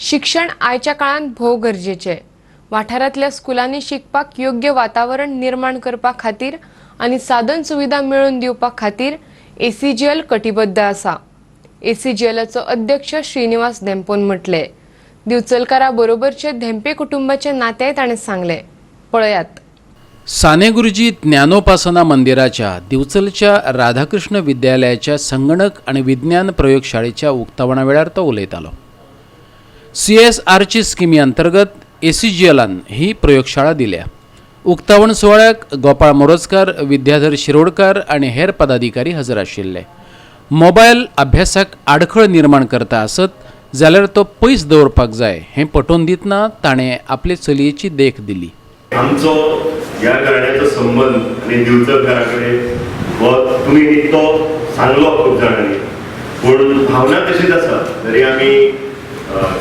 शिक्षण आयच्या काळात भोव गरजेचे। वाठारातल्या स्कुलांनी शिकपाक योग्य वातावरण निर्माण करपा खातीर आणि साधन सुविधा मिळवून दिवपा खातीर ACGL कटिबद्ध आसा। ACGLचो अध्यक्ष श्रीनिवास धेंपोन म्हटले। दिवचलकारा बरोबरचे धेंपे कुटुंबाचे नाते ताणे सांगले। पळयात। साने गुरुजी ज्ञानोपासना मंदिराच्या दिवचलच्या राधाकृष्ण विद्यालयाच्या संगणक आणि विज्ञान प्रयोगशाळेच्या उक्तावणा वेळार तो उलयतालो। CSRची स्किमी अंतर्गत ACGLन ही प्रयोगशाळा दिल्या। उक्तावण सोहळ्याक गोपाळ मोरजकार, विद्याधर शिरोडकार आणि हेर पदाधिकारी हजर आशिल्ले। मोबायल अभ्यासाक आडखळ निर्माण करता आसत जाल्यार तो पयस दवरपाक जाय हें पटोवन दितना ताणें आपले चलयेची देख दिली। आमचो ह्या घराण्याचो संबंध आनी दिवचलकारा कडेन हो तुमी तो सांगलो खूब जाणांनी, पूण भावना तशीच आसा। जरी आमी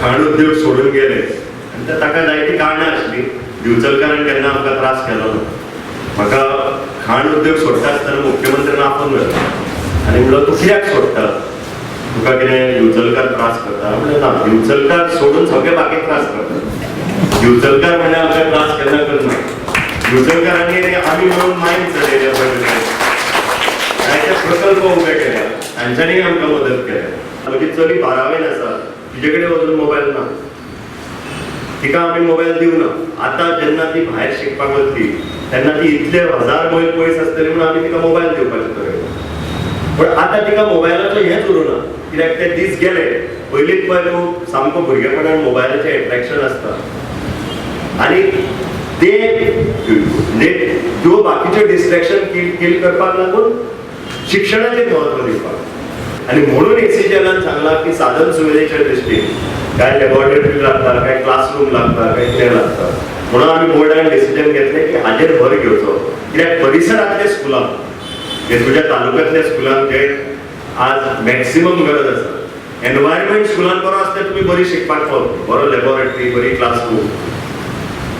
खाण उद्योग सोडून गेले आनी ताका जायती कारणां आसली। दिवचलकारान केन्ना आमकां त्रास केलो ना। म्हाका खाण उद्योग सोडटा आसतना मुख्यमंत्र्यान आपोवन घातलो आनी म्हणलो तूं कित्याक सोडटा, तुका कितें दिवचलकार त्रास करता? म्हणलें ना, दिवचलकार सोडून सगळे बाकी त्रास करता। दिवचलकार म्हणजे आमकां त्रास केन्ना करना। दिवचलकारांनी आमी मेळून मायंड चलयल्या जायते प्रकल्प उबे केल्या, तांच्यांनी आमकां मदत केल्या। म्हजी चली 12वेन आसा, तिचे कडेन अजून मोबायल ना, तिका आमी मोबायल दिवना। आतां जेन्ना ती भायर शिकपाक वतली तेन्ना ती इतले 1000 मैल पयस आसतली म्हणून आमी तिका मोबायल दिवपाचें ठरयलें। पण आतां तिका मोबायलाचो हेंच उरूना, कित्याक ते दीस गेले। पयलींच पळय तूं सामको भुरगेपणान मोबायलाचें एट्रॅक्शन आसता आनी त्यो बाकीच्यो डिस्ट्रॅक्शन किल करपाक लागून शिक्षणाचेर महत्व दिवपाक। आनी म्हणून ACGLन सांगला की साधन सुविधेच्या दृश्टीन काय लॅबॉरेटरी लागता, काय क्लासरूम लागता, काय कितें लागता, म्हणून आमी बोर्डान डिसिजन घेतलें की हाजेर भर घेवचो। कित्याक परिसरांतले स्कुलां, जे तुज्या तालुक्यांतल्या स्कुलांक जे आज मॅक्सिमम गरज आसा, एनवायरमेंट स्कुलांत बरो आसल्यार तुमी बरी शिकपाक पावतली, बरो लॅबॉरेटरी, बरी क्लासरूम,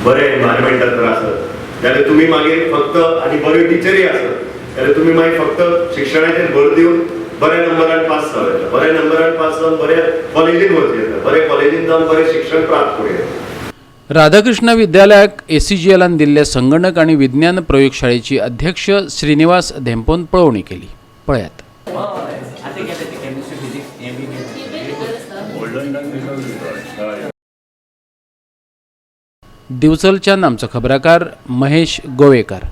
बरे एनवायरमेंटान जर आसत जाल्यार तुमी मागीर फक्त आनी बऱ्यो टिचरी आसत जाल्यार तुमी मागीर फक्त शिक्षणाचेर भर दिवन बऱ्या नंबरान पास जावं येता, बऱ्या नंबरान पास जावन बऱ्या कॉलेजीन वचूं येता, बऱ्या कॉलेजीन जावन बरें शिक्षण प्राप्त करूं येता। राधाकृष्ण विद्यालयाक ACGLन दिल्ल्या संगणक आणि विज्ञान प्रयोगशाळेची अध्यक्ष श्रीनिवास धेंपोन पळोवणी केली। पळयात। दिवचलच्यान आमचो खबराकार महेश गोवेकार।